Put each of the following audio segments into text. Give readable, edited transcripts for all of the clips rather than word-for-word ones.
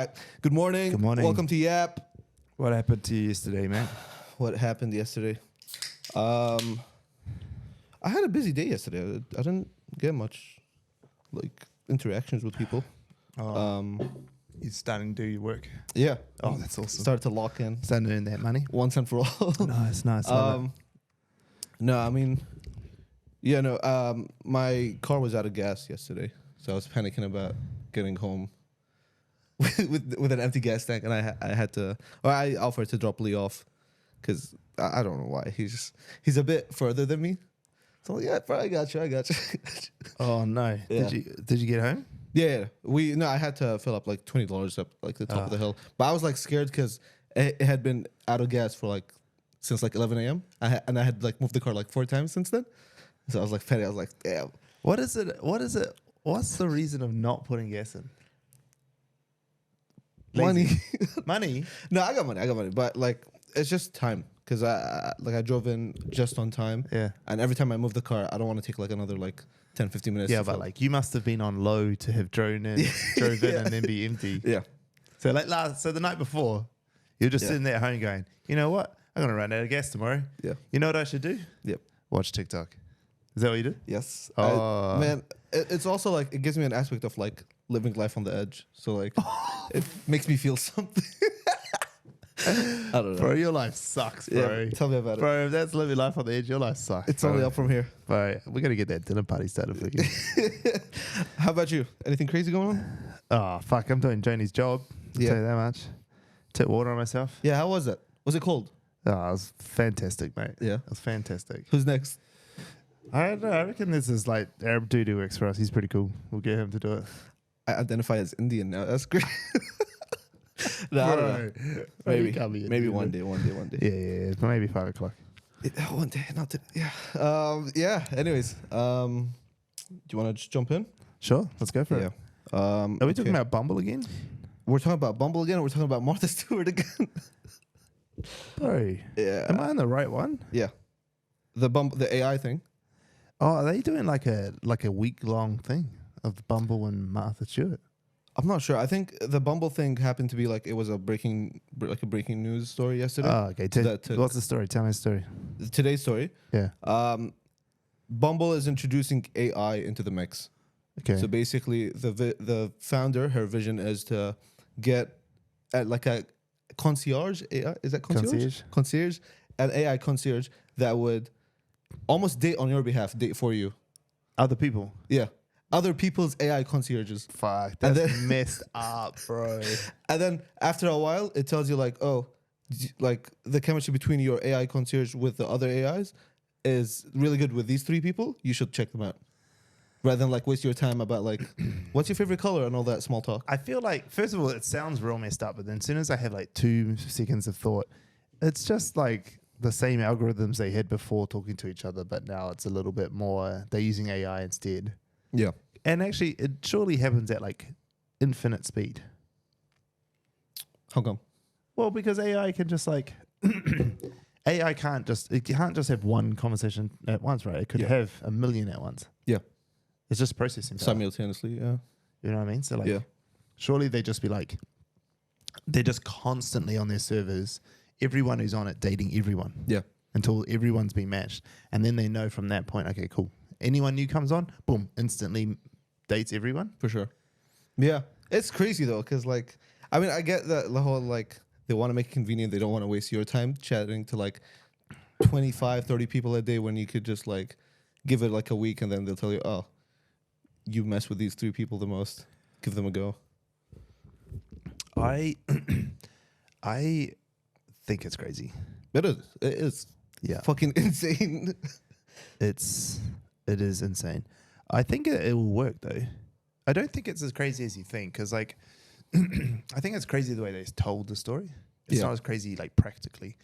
right. Good morning. Good morning. Welcome to YAP. What happened to you yesterday, man? What happened yesterday? I had a busy day yesterday. I didn't get much like interactions with people. You're starting to do your work. Yeah. Oh, that's awesome. Started to lock in Starting to earn that money. once and for all. Nice. No, I mean, my car was out of gas yesterday, so I was panicking about getting home with an empty gas tank, and I offered to drop Lee off because I don't know why he's a bit further than me. So yeah, bro, I got you. Oh no! Yeah. Did you get home? Yeah. I had to fill up like $20 up like the top of the hill, but I was like scared because it had been out of gas for like since like 11 a.m. I had like moved the car like 4 times since then. So I was like petty. I was like, damn. What is it? What's the reason of not putting gas in? Money. Money? No, I got money, but like it's just time because I drove in just on time. Yeah. And every time I move the car, I don't want to take like another like 10, 15 minutes. Yeah, but like you must have been on low to have drove in and then be empty. Yeah. So the night before, you're just sitting there at home going, you know what? I'm gonna run out of gas tomorrow. Yeah. You know what I should do? Yep. Watch TikTok. Is that what you do? Yes. Oh. Man, it's also like it gives me an aspect of like living life on the edge. So like it makes me feel something. I don't know. Bro, your life sucks, bro. Yeah, tell me about it. Bro, if that's living life on the edge, your life sucks. It's bro. only up from here. Bro, we got to get that dinner party started for you. How about you? Anything crazy going on? Oh, fuck. I'm doing Joni's job. I'll tell you that much. Took water on myself. Yeah, how was it? Was it cold? Oh, it was fantastic, mate. Yeah. It was fantastic. Who's next? I don't know. I reckon this is like Arab dude who works for us. He's pretty cool. We'll get him to do it. I identify as Indian now. That's great. No, I don't know. Maybe one day. Yeah. Maybe 5 o'clock. One day, not today. Yeah. Yeah. Anyways, do you want to just jump in? Sure. Let's go for it. Are we talking about Bumble again? We're talking about Bumble again, or we're talking about Martha Stewart again? Bro. Yeah. Am I on the right one? Yeah. The AI thing. Oh, are they doing like a week-long thing of Bumble and Martha Stewart? I'm not sure. I think the Bumble thing happened to be like it was a breaking news story yesterday. Oh, okay. What's the story? Tell me the story. Today's story. Yeah. Bumble is introducing AI into the mix. Okay. So basically, the founder, her vision is to get like a concierge AI. Is that concierge? Concierge, an AI concierge that would almost date on your behalf, date for you. Other people. Yeah. Other people's AI concierges. Fuck, that's messed up, bro. And then after a while, it tells you like, oh, like the chemistry between your AI concierge with the other AIs is really good with these 3 people. You should check them out. Rather than like waste your time about like, what's your favorite color and all that small talk. I feel like, first of all, it sounds real messed up, but then as soon as I have like 2 seconds of thought, it's just like the same algorithms they had before talking to each other, but now it's a little bit more, they're using AI instead. Yeah. And actually, it surely happens at like infinite speed. How come? Well, because AI can just like AI can't just have one conversation at once, right? It could have a million at once. Yeah. It's just processing power. Simultaneously, yeah. You know what I mean? So like, surely they just be like, they're just constantly on their servers, everyone who's on it dating everyone. Yeah. Until everyone's been matched. And then they know from that point, okay, cool. Anyone new comes on, boom, instantly dates everyone. For sure. Yeah. It's crazy though, because like, I mean, I get that the whole like, they want to make it convenient. They don't want to waste your time chatting to like 25, 30 people a day when you could just like give it like a week and then they'll tell you, oh, you mess with these 3 people the most. Give them a go. I think it's crazy. It is. Yeah. Fucking insane. It is insane. I think it will work though. I don't think it's as crazy as you think, because like I think it's crazy the way they told the story. It's not as crazy like practically.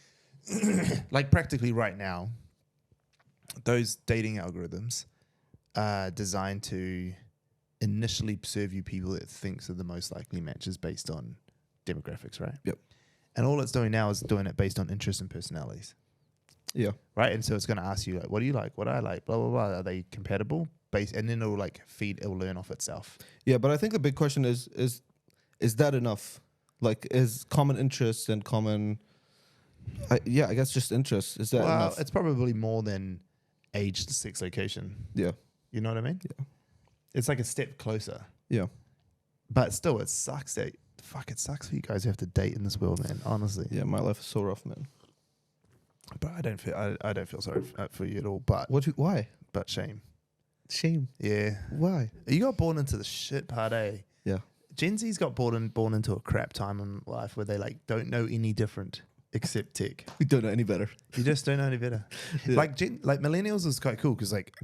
Like practically right now, those dating algorithms are designed to initially serve you people it thinks are the most likely matches based on demographics, right? Yep. And all it's doing now is doing it based on interests and personalities. Yeah. Right. And so it's going to ask you like, what do you like? What do I like? Blah, blah, blah. Are they compatible? And then it'll like it'll learn off itself. Yeah. But I think the big question is that enough? Like, is common interests and common, I guess just interests. Is that Well, enough? it's probably more than age, sex, location. Yeah. You know what I mean? Yeah. It's like a step closer. Yeah. But still, it sucks that, it sucks for you guys who have to date in this world, man, honestly. Yeah. My life is so rough, man. But I don't feel sorry for you at all, but Why? but shame. Shame. Yeah. Why? You got born into the shit part, eh? Yeah. Gen Z's got born into a crap time in life where they like don't know any different except tech. We don't know any better. You just don't know any better. Yeah. Like millennials is quite cool because like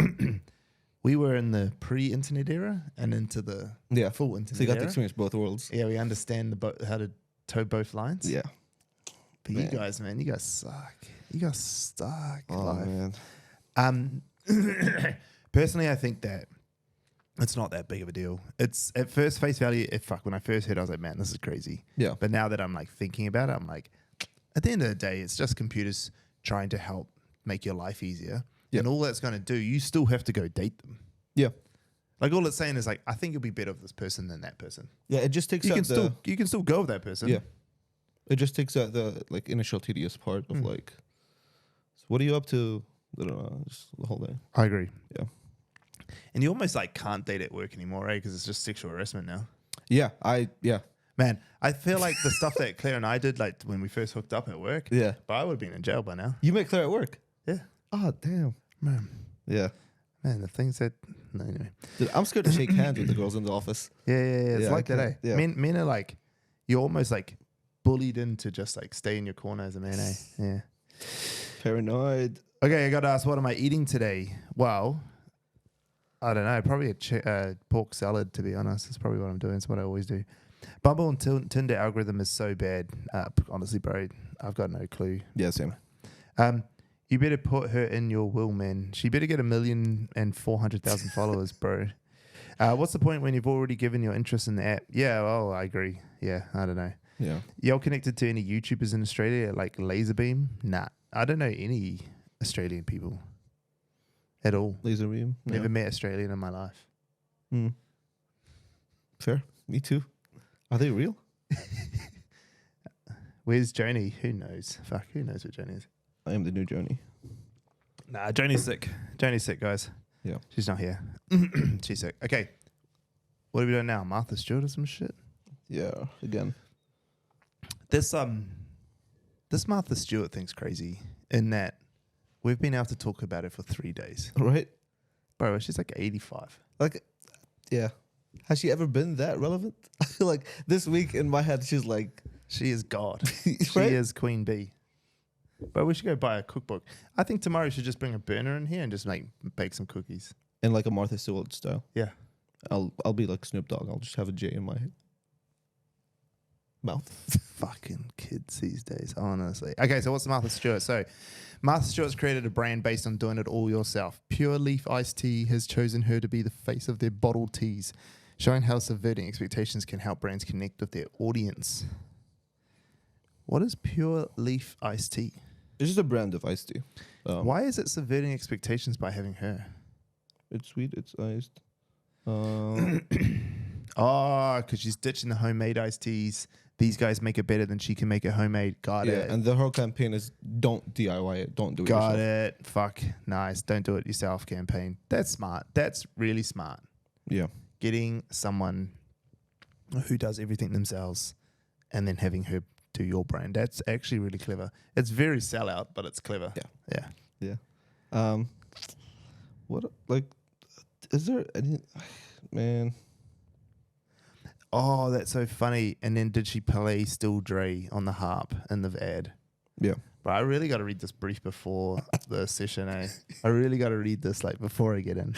we were in the pre-internet era and into the Yeah. full internet So you got to era. experience both worlds. Yeah, we understand how to toe both lines. Yeah. But Man. you guys, man, you guys suck. You guys suck. Oh, life. man. Personally, I think that it's not that big of a deal. It's at first face value. When I first heard, I was like, man, this is crazy. Yeah. But now that I'm like thinking about it, I'm like, at the end of the day, it's just computers trying to help make your life easier. Yeah. And all that's going to do, you still have to go date them. Yeah. Like all it's saying is like, I think you'll be better with this person than that person. Yeah. It just takes You out can still go with that person. Yeah. It just takes out the like initial tedious part of like, so what are you up to? I don't know, just the whole day. I agree. Yeah. And you almost like can't date at work anymore, right? Because it's just sexual harassment now. Yeah. Man, I feel like the stuff that Claire and I did, like when we first hooked up at work, Yeah. but I would have been in jail by now. You met Claire at work? Yeah. Oh, damn. Man, Yeah. the things that... No, anyway. Dude, I'm scared to shake hands with the girls in the office. Yeah. It's Yeah, like that, eh? okay. Yeah. Men are like... You're almost like bullied into just like stay in your corner as a man, eh? Yeah. Paranoid. Okay, I got to ask, what am I eating today? Well, I don't know. Probably a pork salad, to be honest. That's probably what I'm doing. It's what I always do. Bumble and Tinder algorithm is so bad. Honestly, bro, I've got no clue. Yeah, same. You better put her in your will, man. She better get 1,400,000 followers, bro. What's the point when you've already given your interest in the app? Yeah, well, I agree. Yeah, I don't know. Yeah. Y'all connected to any YouTubers in Australia like Laserbeam? Nah, I don't know any Australian people at all. Laser beam. Never met Australian in my life. Fair. Me too. Are they real? Where's Joni? Who knows? Fuck, who knows what Joni is? I am the new Joni. Nah, Joni's sick. Joni's sick, guys. Yeah. She's not here. She's sick. Okay. What are we doing now? Martha Stewart or some shit? Yeah. Again. This Martha Stewart thing's crazy in that we've been able to talk about it for 3 days. Right? Bro, she's like 85. Like, yeah. Has she ever been that relevant? I feel like this week in my head, she's like... She is God. Right? She is Queen Bee. But we should go buy a cookbook. I think tomorrow we should just bring a burner in here and just bake some cookies. In like a Martha Stewart style. Yeah. I'll be like Snoop Dogg. I'll just have a J in my mouth. Fucking kids these days, honestly. Okay, so what's Martha Stewart? So Martha Stewart's created a brand based on doing it all yourself. Pure Leaf Iced Tea has chosen her to be the face of their bottled teas, showing how subverting expectations can help brands connect with their audience. What is Pure Leaf Iced Tea? It's just a brand of iced tea. Why is it subverting expectations by having her? It's sweet. It's iced. Oh, because she's ditching the homemade iced teas. These guys make it better than she can make it homemade. Got it. And the whole campaign is don't DIY it. Don't do it Got yourself. it. Fuck. Nice. Don't do it yourself campaign. That's smart. That's really smart. Yeah. Getting someone who does everything themselves and then having her do your brand. That's actually really clever. It's very sellout, but it's clever. Yeah. What, like, is there any, man? Oh, that's so funny. And then did she play Still Dre on the harp in the ad? Yeah. But I really got to read this brief before the session, eh? I really got to read this like before I get in.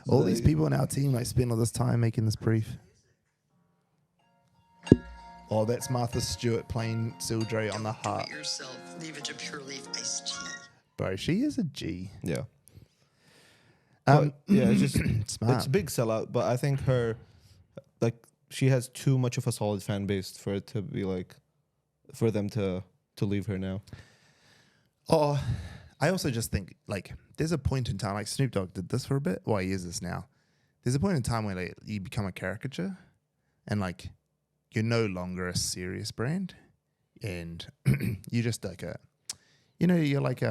All these people in our team like spend all this time making this brief. Oh, that's Martha Stewart playing Still Dre on the harp. Yourself, leave it to Pure Leaf Iced Tea. Bro, she is a G. Yeah. It's just Smart. it's a big sellout, but I think her, like, she has too much of a solid fan base for it to be like, for them to leave her now. Oh, I also just think like there's a point in time, like Snoop Dogg did this for a bit. Well, he is this now. There's a point in time where like, you become a caricature, and like you're no longer a serious brand, and you're just like you're like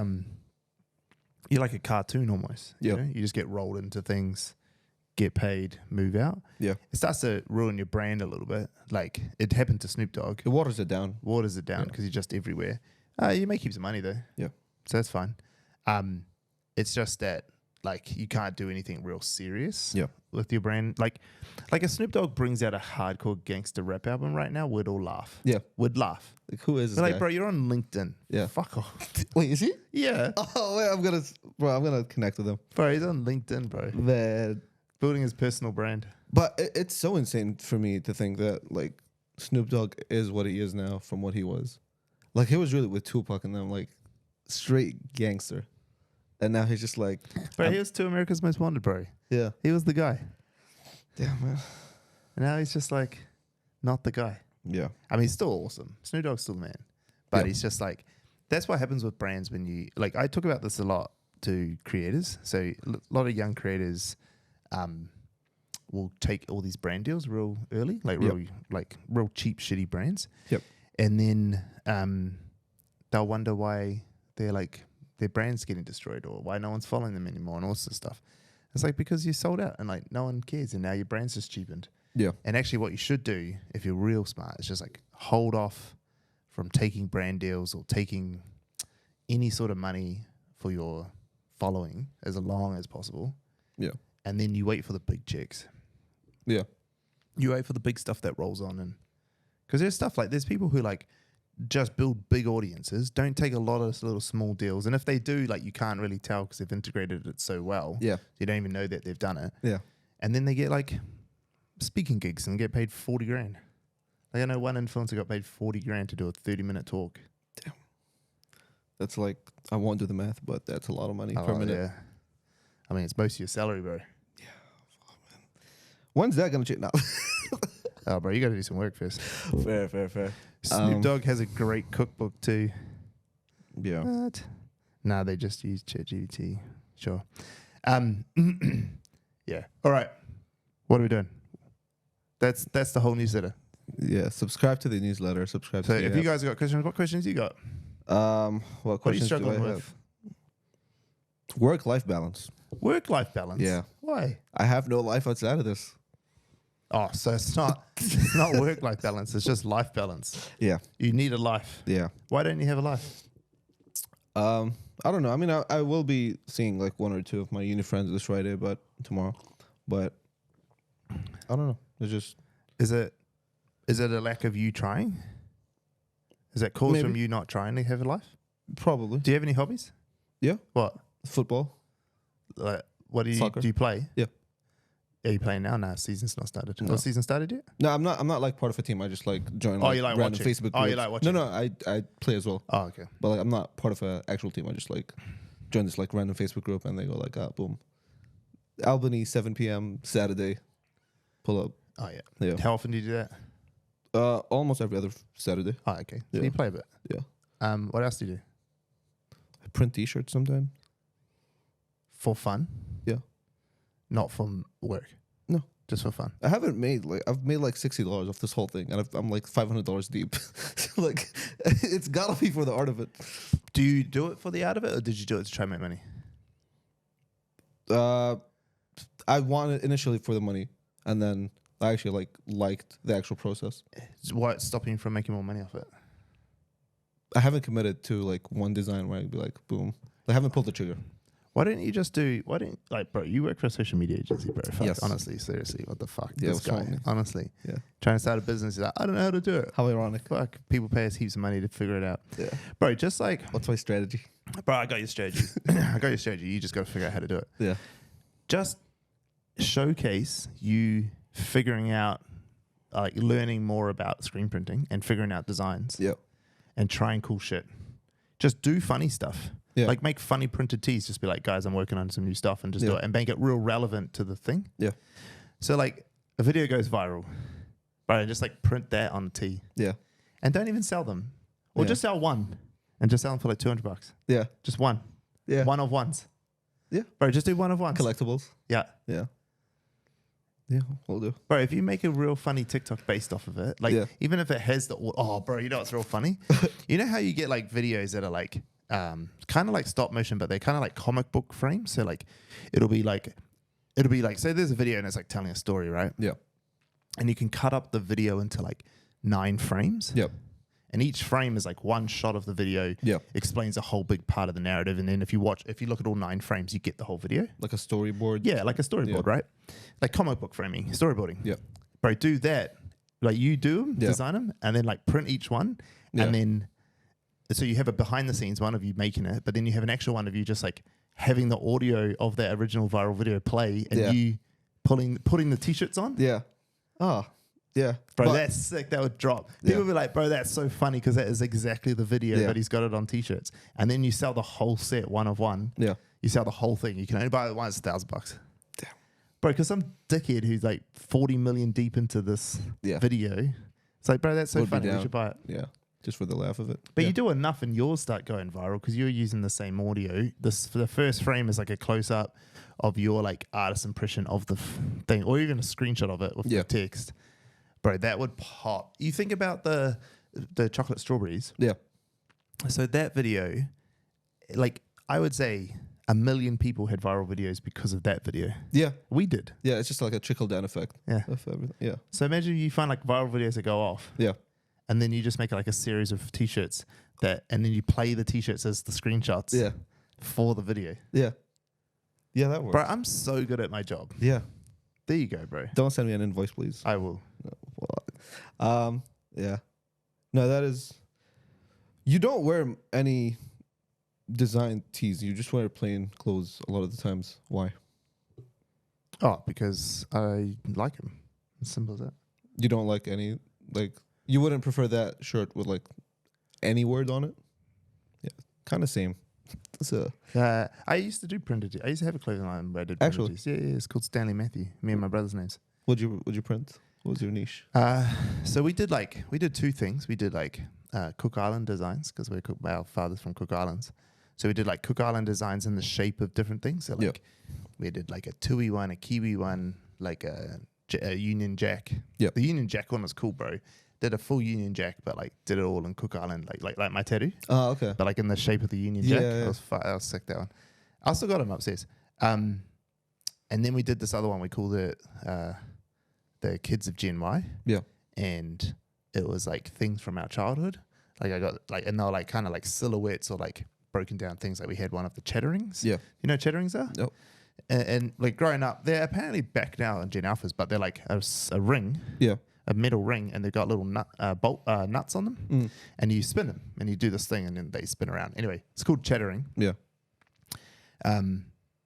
a cartoon almost. Yeah. You just get rolled into things, get paid, move out. Yeah. It starts to ruin your brand a little bit. Like it happened to Snoop Dogg. It waters it down. Because you're just everywhere. You make heaps of money though. Yeah. So that's fine. It's just that like you can't do anything real serious with your brand. Like if Snoop Dogg brings out a hardcore gangster rap album right now, we'd all laugh. Yeah. We'd laugh. Like, who is this We're guy? like, bro, you're on LinkedIn. Yeah. Fuck off. Wait, is he? Yeah. Oh, wait, I'm gonna connect with him. Bro, he's on LinkedIn, bro. Man. Building his personal brand. But it's so insane for me to think that like Snoop Dogg is what he is now from what he was. Like he was really with Tupac and them like straight gangster. And now he's just like, Bro, he was to America's Most Wanted, bro. yeah. He was the guy. Damn, man. And now he's just like not the guy. Yeah. I mean, he's still awesome. Snoop Dogg's still the man. But Yeah. he's just like, that's what happens with brands when you, like, I talk about this a lot to creators. So a lot of young creators will take all these brand deals real early, like real cheap, shitty brands. Yep. And then they'll wonder why they're like, their brand's getting destroyed or why no one's following them anymore and all this stuff. It's like because you sold out and like no one cares and now your brand's just cheapened. Yeah. And actually what you should do if you're real smart is just like hold off from taking brand deals or taking any sort of money for your following as long as possible. Yeah. And then you wait for the big checks. Yeah. You wait for the big stuff that rolls on. And because there's stuff like, there's people who like just build big audiences, don't take a lot of little small deals. And if they do, like you can't really tell because they've integrated it so well. Yeah. You don't even know that they've done it. Yeah. And then they get like speaking gigs and get paid 40 grand. Like I know one influencer got paid 40 grand to do a 30-minute talk. Damn. That's like, I won't do the math, but that's a lot of money per minute. Yeah. I mean, it's most of your salary, bro. When's that going to change? No. Oh, bro, you got to do some work first. Fair. Snoop Dogg has a great cookbook too. Yeah. What? Nah, they just use ChatGPT. Sure. Yeah. All right. What are we doing? That's the whole newsletter. Yeah. Subscribe to the newsletter. Subscribe So to the if app. you guys got questions, what questions you got? What What are you questions do I struggling have? with? Work-life balance. Work-life balance. Yeah. Why? I have no life outside of this. Oh, so it's not work-life balance. It's just life balance. Yeah. You need a life. Yeah. Why don't you have a life? I don't know. I mean, I will be seeing like one or two of my uni friends this Friday, but tomorrow. But I don't know. It's just Is it a lack of you trying? Is that cause from Maybe. you not trying to have a life? probably. Do you have any hobbies? Yeah. What? Football. Like, what do you Soccer. do? You play? Yeah. Are you playing now? Nah, season's not started. No. Oh, season started yet? No, I'm not like part of a team. I just like join. Oh, you like random watching. Facebook Oh, you groups. like watching. No, I play as well. Oh, okay. But like, I'm not part of an actual team. I just like join this like random Facebook group and they go like, boom, Albany 7 p.m. Saturday, pull up. Oh, yeah. Yeah. How often do you do that? Almost every other Saturday. Oh, okay. So Yeah. you play a bit. Yeah. What else do you do? I print T-shirts sometimes. For fun? Yeah. Not from work? No. Just for fun? I've made like $60 off this whole thing, and I'm like $500 deep. So like, it's gotta be for the art of it. Do you do it for the art of it, or did you do it to try and make money? I wanted initially for the money, and then I actually liked the actual process. What's stopping you from making more money off it? I haven't committed to like one design where I'd be like, boom. I haven't pulled the trigger. Why don't you just do? Why don't like, bro? You work for a social media agency, bro. Fuck, Yes. honestly, seriously, what the fuck? Yeah, This what's wrong guy, with me? honestly, Yeah. trying to start a business. He's like, I don't know how to do it. How ironic. Fuck, people pay us heaps of money to figure it out, Yeah. bro. Just like, What's my strategy? bro, I got your strategy. I got your strategy. You just got to figure out how to do it. Yeah. Just showcase you figuring out, like, learning more about screen printing and figuring out designs. Yep. And trying cool shit. Just do funny stuff. Yeah. Like make funny printed tees. Just be like, guys, I'm working on some new stuff, and just do Yeah. it and make it real relevant to the thing. Yeah. So like a video goes viral, right? And just like print that on a tee, Yeah. and don't even sell them, or Yeah. just sell one, and just sell them for like $200. Yeah. Just one. Yeah. One of ones. Yeah. Bro, just do one of ones. Collectibles. Yeah. Yeah. Yeah, we'll do. Bro, if you make a real funny TikTok based off of it, like Yeah. even if it has bro, you know what's real funny? You know how you get like videos that are like kind of like stop motion, but they're kind of like comic book frames. So like it'll be like say there's a video and it's like telling a story, right? Yeah. And you can cut up the video into like 9 frames. Yep. And each frame is like one shot of the video. Yeah. Explains a whole big part of the narrative. And then if you look at all 9 frames, you get the whole video. Like a storyboard. Yeah, like a storyboard, right? Like comic book framing, storyboarding. Yeah. Bro, do that. Like you do them, design them, and then like print each one. Yeah. And then, so you have a behind the scenes one of you making it, but then you have an actual one of you just like having the audio of that original viral video play and you putting the t-shirts on. Yeah. Oh, yeah. Bro, that's sick. That would drop. People would be like, bro, that's so funny because that is exactly the video, Yeah. but he's got it on t-shirts. And then you sell the whole set, one of one. Yeah. You sell the whole thing. You can only buy it once, $1,000. Damn. Bro, because some dickhead who's like 40 million deep into this video, it's like, bro, that's so Would be funny. We down. should buy it. Yeah. Just for the laugh of it. But yeah. you do enough and yours start going viral because you're using the same audio. For the first frame is like a close up of your like artist impression of the thing, or even a screenshot of it with the text. Bro, that would pop. You think about the chocolate strawberries. Yeah. So that video, like I would say 1 million people had viral videos because of that video. Yeah. We did. Yeah. It's just like a trickle down effect. Yeah. Of everything. Yeah. So imagine you find like viral videos that go off. Yeah. And then you just make like a series of t-shirts and then you play the t-shirts as the screenshots. Yeah. For the video. Yeah. Yeah, that works. Bro, I'm so good at my job. Yeah. There you go, bro. Don't send me an invoice, please. I will. Yeah. No, that is. You don't wear any design tees. You just wear plain clothes a lot of the times. Why? Oh, because I like them. As simple as that. You don't like any, like, you wouldn't prefer that shirt with like any word on it? Yeah. Kind of same. So I used to do printed. I used to have a clothing line where I did printed Actually? tees. Yeah, it's called Stanley Matthew. Me and my brother's names. would you print? What was your niche? So we did 2 things. We did like Cook Island designs because our father's from Cook Islands. So we did like Cook Island designs in the shape of different things. So like we did like a Tui one, a Kiwi one, like a Union Jack. Yep. The Union Jack one was cool, bro. Did a full Union Jack, but like did it all in Cook Island, like my tattoo. Oh, okay. But like in the shape of the Union Jack. Yeah. That was sick, that one. I still got him upstairs. And then we did this other one. We called it the Kids of Gen Y. Yeah. And it was like things from our childhood. Like I got like, and they were like kind of like silhouettes or like broken down things. Like we had one of the Chatterings. Yeah. You know what Chatterings are? Nope. And like growing up, they're apparently back now in Gen Alphas, but they're like a ring. Yeah. A metal ring, and they've got little nuts on them, and you spin them, and you do this thing, and then they spin around. Anyway, it's called Chattering. Yeah.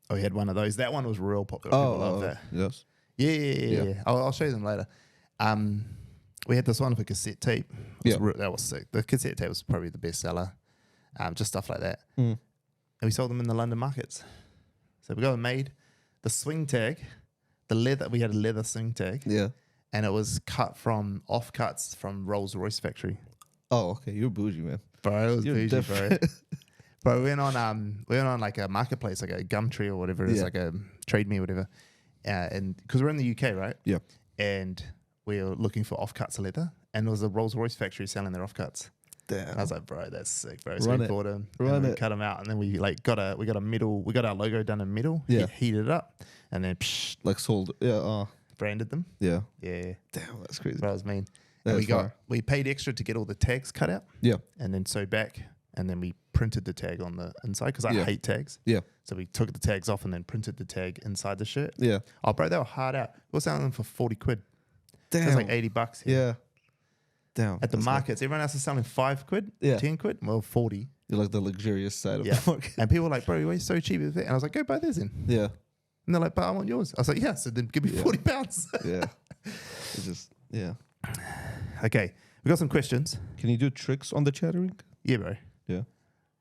We had one of those. That one was real popular. People love that. Yes. Yeah. I'll show you them later. We had this one for cassette tape. That was sick. The cassette tape was probably the best seller. Just stuff like that. And we sold them in the London markets. So we got them made. The swing tag, we had a leather swing tag. Yeah. And it was cut from offcuts from Rolls Royce factory. Oh, okay. You're bougie, man. Bro, it was You're bougie, bro. different. Bro, we went on like a marketplace, like a Gumtree or whatever it is, like a Trade Me or whatever. And because we're in the UK, right? Yeah. And we were looking for offcuts of leather, and there was a Rolls Royce factory selling their offcuts. Damn. And I was like, bro, that's sick, bro. So Run we it. bought them, Run and we it. cut them out, and then we like got our logo done in metal. Yeah. Heated it up, and then Like sold. Yeah. branded them. Yeah. Yeah, Damn, that's crazy. that was mean. That And is fire. we paid extra to get all the tags cut out, Yeah. and then sewed back, and then we printed the tag on the inside because I hate tags. Yeah. So we took the tags off and then printed the tag inside the shirt. Yeah. Oh, bro, they were hard out. We were selling them for 40 quid. Damn. That's like $80 here. Yeah. Damn. At the that's markets, everyone else is selling 5 quid, Yeah. 10 quid, well, 40. Like, you're like the luxurious side of Yeah. the market. And people were like, bro, you're so cheap. And I was like, go buy this in. Yeah. And they're like, but I want yours. I was like, yeah, so then give me £40. Yeah. It's just, yeah. Okay, we got some questions. Can you do tricks on the chattering? Yeah, bro. Yeah.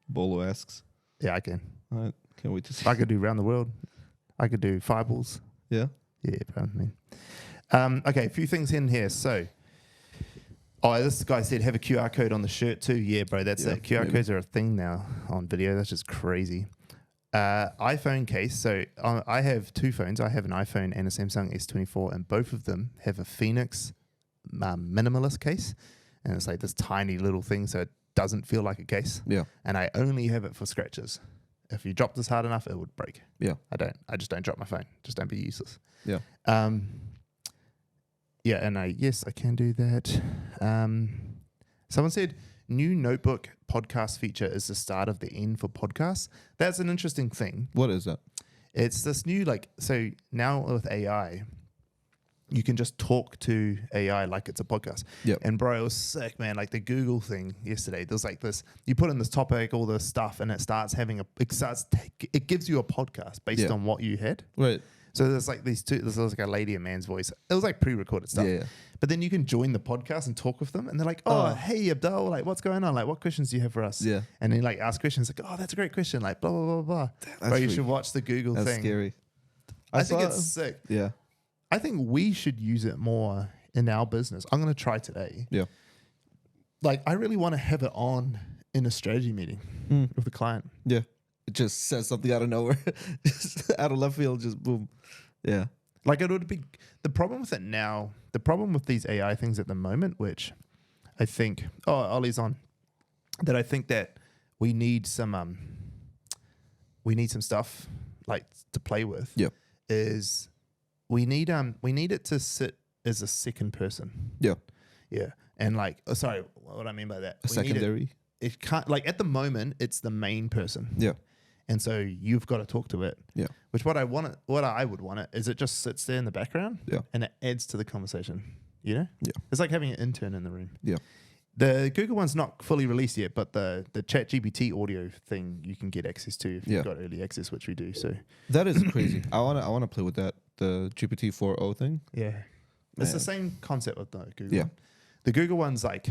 Bolo asks. Yeah, I can. All right. Can't wait to see. I could do round the world. I could do fireballs. Yeah. Yeah, bro. Okay, a few things in here. So, this guy said have a QR code on the shirt too. Yeah, bro, that's it. QR maybe. codes are a thing now on video. That's just crazy. iPhone case. So I have two phones. I have an iPhone and a Samsung S24, and both of them have a Phoenix minimalist case, and it's like this tiny little thing, so it doesn't feel like a case. Yeah. And I only have it for scratches. If you drop this hard enough, it would break. Yeah. I just don't drop my phone. Just don't be useless. Yeah. Yeah, and I can do that. Someone said new notebook podcast feature is the start of the end for podcasts. That's an interesting thing. What is that? It's this new, so now with AI, you can just talk to AI like it's a podcast. Yep. And bro, it was sick, man. Like the Google thing yesterday, there's like this, you put in this topic, all this stuff, and it gives you a podcast based on what you had. Right. So there's like there's like a lady and man's voice. It was like pre-recorded stuff. Yeah. But then you can join the podcast and talk with them, and they're like, hey Abdul, like what's going on? Like what questions do you have for us? Yeah. And then like ask questions like, that's a great question, like blah blah blah blah. Bro, you should watch the Google That's thing. scary. I think it's sick. Yeah. I think we should use it more in our business. I'm going to try today. Yeah. Like, I really want to have it on in a strategy meeting with the client. Yeah. It just says something out of nowhere. Just out of left field, just boom. Yeah. Like, it would be the problem with it now, the problem with these AI things at the moment, which I think, Ollie's on, that I think that we need some stuff like to play with. Yeah. Is we need it to sit as a second person. Yeah. Yeah. And like, sorry, what I mean by that? A secondary. It can't, like at the moment, it's the main person. Yeah. And so you've got to talk to it. Yeah. Which what I would want it is it just sits there in the background. Yeah. And it adds to the conversation. You know? Yeah. It's like having an intern in the room. Yeah. The Google one's not fully released yet, but the ChatGPT audio thing you can get access to if you've got early access, which we do. So that is crazy. I wanna play with that. The GPT 4.0 thing. yeah. It's the same concept with the Google Yeah. one. The Google one's like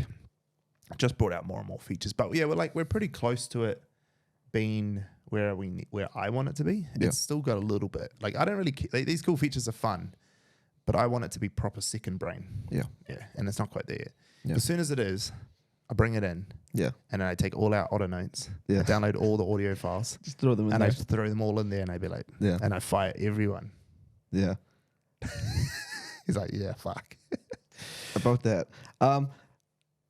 just brought out more and more features. But yeah, we're pretty close to it being where I want it to be. Yeah. It's still got a little bit. Like I don't really these cool features are fun, but I want it to be proper second brain. Yeah. Yeah. And it's not quite there yet. Yeah. As soon as it is, I bring it in. Yeah. And then I take all our auto notes. Yeah. I download all the audio files. Just throw them in And there. I just throw them all in there and I'd be like, Yeah. and I fire everyone. Yeah. He's like, yeah, fuck. About that. I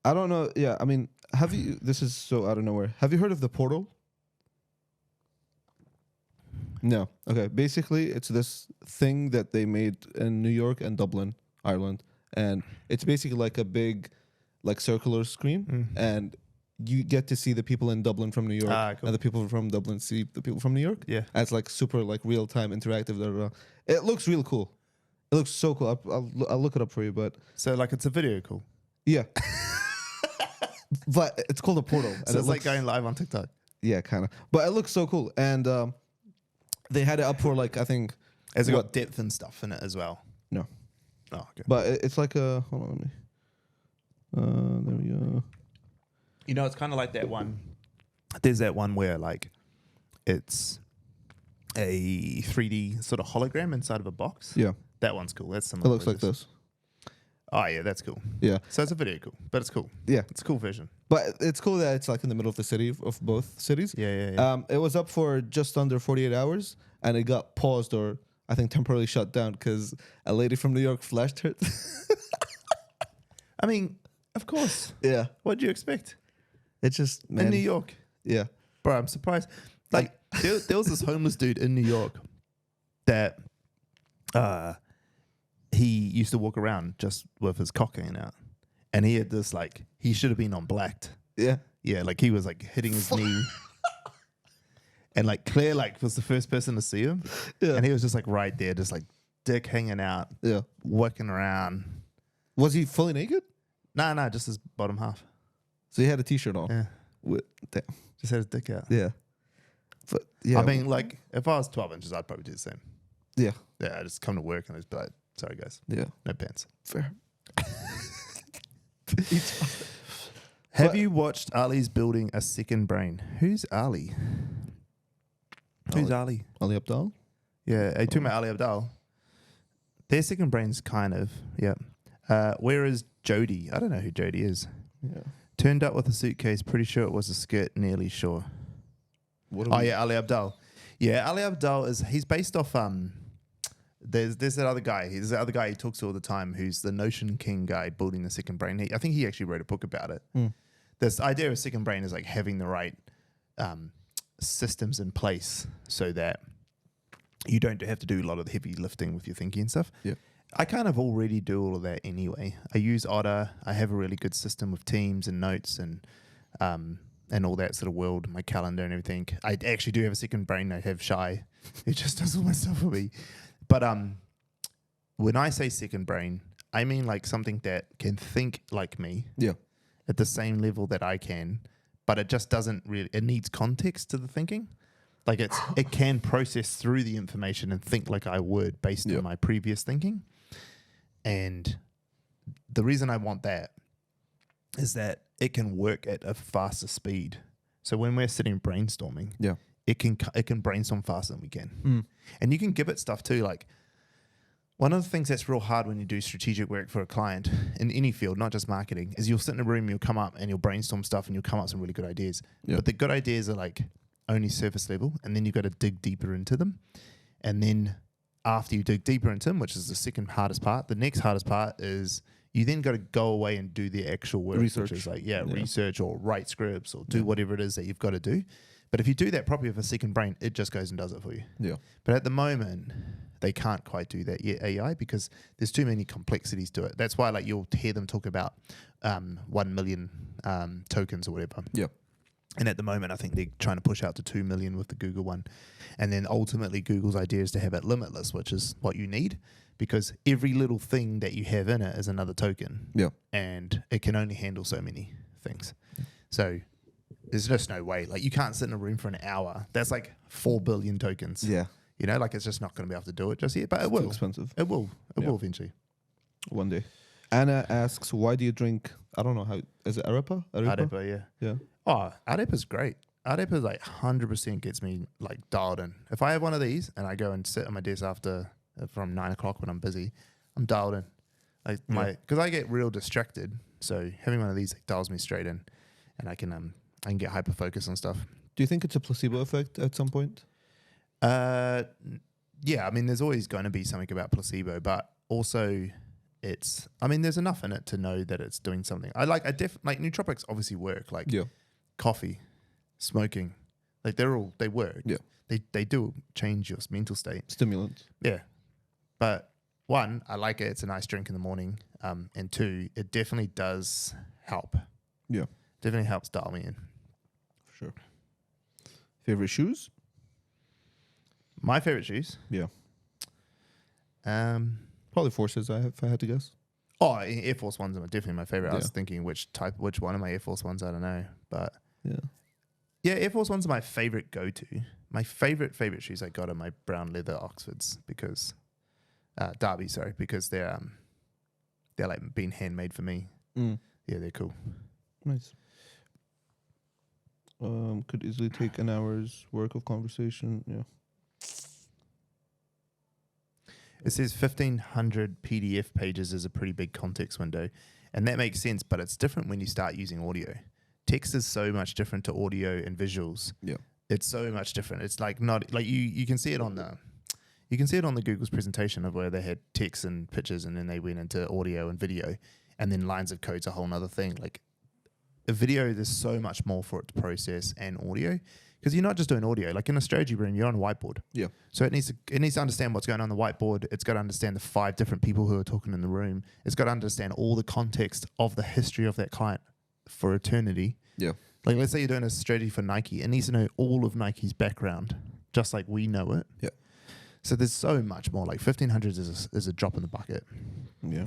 don't know. Yeah. I mean, this is so out of nowhere. Have you heard of the portal? No. Okay. Basically, it's this thing that they made in New York and Dublin, Ireland. And it's basically like a big, like circular screen. And you get to see the people in Dublin from New York. Cool. And the people from Dublin see the people from New York. Yeah. And it's like super like real time interactive. Blah, blah, blah. It looks real cool. It looks so cool. I'll look it up for you. But So like it's a video call. yeah. But it's called a portal. So it's like going live on TikTok. Yeah, kind of. But it looks so cool. And they had it up for like, I think. Has it got depth and stuff in it as well? No. Oh, okay. But it's like a. Hold on, let me. There we go. You know, it's kind of like that one. There's that one where like it's a 3D sort of hologram inside of a box. Yeah. That one's cool. That's It similar. looks like this. Oh, yeah, that's cool. Yeah. So it's a video cool, but it's cool. Yeah. It's a cool vision. But it's cool that it's like in the middle of the city of both cities. Yeah. It was up for just under 48 hours and it got paused or I think temporarily shut down because a lady from New York flashed her. I mean, of course. Yeah. What do you expect? It's just, man. In New York. Yeah. Bro, I'm surprised. Like, there was this homeless dude in New York that he used to walk around just with his cock hanging out. And he had this, like, he should have been on blacked. Yeah. Yeah, like, he was, like, hitting his knee. And, like, Claire, like, was the first person to see him. Yeah. And he was just, like, right there, just, like, dick hanging out. Yeah. Working around. Was he fully naked? Nah, just his bottom half. So he had a t-shirt on. Yeah. Damn. Just had his dick out. Yeah. But yeah. I mean, like, if I was 12 inches, I'd probably do the same. Yeah. Yeah, I just come to work and I'd just be like, sorry, guys. Yeah. No pants. Fair. Have you watched Ali's building a second brain? Who's Ali? Who's Ali? Ali Abdal? Yeah, are you talking about Ali Abdal? Their second brain's kind of, yeah. Where is Jody? I don't know who Jody is. Yeah. Turned up with a suitcase, pretty sure it was a skirt, nearly sure. What Oh, yeah, Ali Abdal. Yeah, Ali Abdaal he's based off there's that other guy. He's the other guy he talks to all the time who's the Notion King guy building the second brain. I think he actually wrote a book about it. This idea of second brain is like having the right systems in place so that you don't have to do a lot of the heavy lifting with your thinking and stuff. Yeah. I kind of already do all of that anyway. I use Otter. I have a really good system with Teams and notes and all that sort of world, my calendar and everything. I actually do have a second brain. I have Shy. It just does all my stuff for me. But when I say second brain, I mean like something that can think like me at the same level that I can, but it just doesn't really, it needs context to the thinking. Like it can process through the information and think like I would based on my previous thinking. And the reason I want that is that it can work at a faster speed. So when we're sitting brainstorming, it can brainstorm faster than we can. And you can give it stuff too. Like one of the things that's real hard when you do strategic work for a client in any field, not just marketing, is you'll sit in a room, you'll come up and you'll brainstorm stuff and you'll come up with some really good ideas. But the good ideas are like only surface level, and then you've got to dig deeper into them. And then after you dig deeper into them, which is the second hardest part, the next hardest part is you then got to go away and do the actual work, Research. which is like, research or write scripts or do whatever it is that you've got to do. But if you do that properly with a second brain, it just goes and does it for you. Yeah. But at the moment, they can't quite do that yet, AI, because there's too many complexities to it. That's why like you'll hear them talk about 1 million tokens or whatever. Yeah. And at the moment, I think they're trying to push out to 2 million with the Google one. And then ultimately, Google's idea is to have it limitless, which is what you need, because every little thing that you have in it is another token. Yeah. And it can only handle so many things. So there's just no way. Like you can't sit in a room for an hour. That's like 4 billion tokens. Yeah. You know, like it's just not going to be able to do it just yet. But it will. Too expensive. It will. It will eventually. One day. Anna asks, why do you drink, I don't know how, is it Arepa? Arepa, yeah. Yeah. Oh, Arepa's great. Arepa like 100% gets me like dialed in. If I have one of these and I go and sit at my desk after from 9 o'clock when I'm busy, I'm dialed in. Like because I get real distracted. So having one of these like, dials me straight in, and I can get hyper focused on stuff. Do you think it's a placebo effect at some point? Yeah, I mean, there's always going to be something about placebo, but also there's enough in it to know that it's doing something. Like nootropics obviously work. Like coffee, smoking, like they work. Yeah, they do change your mental state. Stimulants. Yeah, but one, I like it. It's a nice drink in the morning. And two, it definitely does help. Yeah, definitely helps dial me in. For sure. Favorite shoes? My favorite shoes? Yeah. Probably Forces, if I had to guess. Oh, Air Force Ones are definitely my favorite. Yeah. I was thinking which one of my Air Force Ones, I don't know. But yeah, Air Force Ones are my favorite go-to. My favorite shoes I got are my brown leather Oxfords because Derby, sorry, because they're like being handmade for me. Yeah, they're cool. Nice. Could easily take an hour's work of conversation. Yeah. It says 1,500 PDF pages is a pretty big context window, and that makes sense, but it's different when you start using audio. Text is so much different to audio and visuals. Yeah. It's so much different. It's like not like you can see it on the Google's presentation of where they had text and pictures and then they went into audio and video, and then lines of code's a whole nother thing. Like a video, there's so much more for it to process, and audio, because you're not just doing audio. Like in a strategy room, you're on a whiteboard. Yeah. So it needs to understand what's going on the whiteboard. It's got to understand the 5 different people who are talking in the room. It's got to understand all the context of the history of that client for eternity. Yeah. Like let's say you're doing a strategy for Nike. It needs to know all of Nike's background, just like we know it. Yeah. So there's so much more. Like 1,500 is a drop in the bucket. Yeah.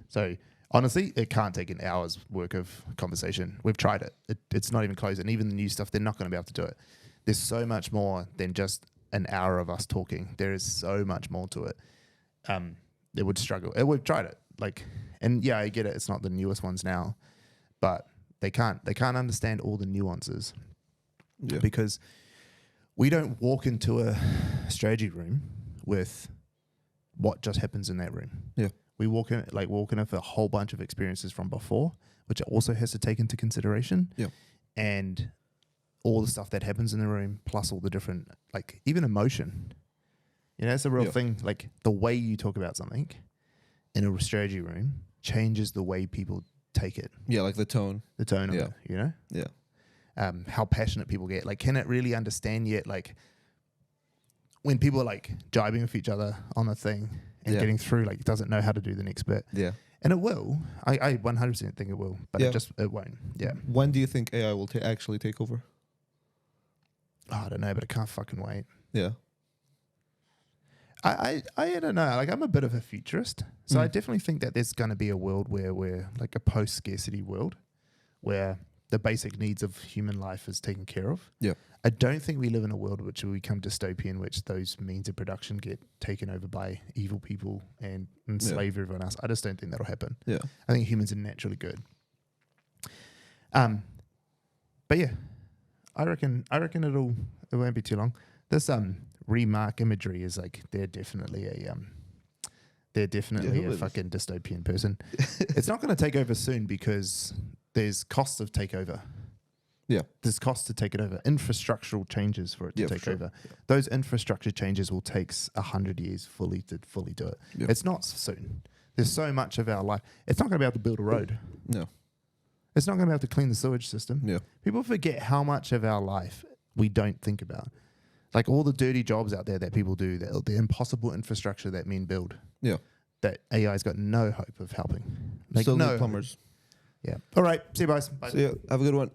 So honestly, it can't take an hour's work of conversation. We've tried it. It's not even close. And even the new stuff, they're not going to be able to do it. There's so much more than just an hour of us talking. There is so much more to it. It would struggle. We've tried it. And yeah, I get it. It's not the newest ones now, but they can't understand all the nuances. Yeah. Because we don't walk into a strategy room with what just happens in that room. Yeah. We walk in with a whole bunch of experiences from before, which it also has to take into consideration. Yeah. And all the stuff that happens in the room, plus all the different, like, even emotion. You know, it's a real thing. Like, the way you talk about something in a strategy room changes the way people take it. Yeah, like the tone. The tone of it, you know? Yeah. How passionate people get. Like, can it really understand yet, like, when people are, like, jibing with each other on a thing and getting through, like, it doesn't know how to do the next bit. Yeah. And it will. I 100% think it will, but it won't. Yeah. When do you think AI will actually take over? Oh, I don't know, but I can't fucking wait. Yeah. I don't know. Like, I'm a bit of a futurist, so I definitely think that there's going to be a world where we're like a post-scarcity world, where the basic needs of human life is taken care of. Yeah. I don't think we live in a world which will become dystopian, which those means of production get taken over by evil people and enslave everyone else. I just don't think that'll happen. Yeah. I think humans are naturally good. But yeah, I reckon it won't be too long. This remark imagery is like they're definitely a fucking dystopian person. It's not going to take over soon because there's costs of takeover. Yeah. There's costs to take it over. Infrastructural changes for it to take over. Yeah. Those infrastructure changes will take 100 years fully to do it. Yeah. It's not soon. There's so much of our life. It's not going to be able to build a road. No. It's not going to be able to clean the sewage system. Yeah. People forget how much of our life we don't think about. Like all the dirty jobs out there that people do, the impossible infrastructure that men build. Yeah. That AI's got no hope of helping. Like Still no need plumbers. Yeah. All right. See you guys. Bye. See ya. Have a good one.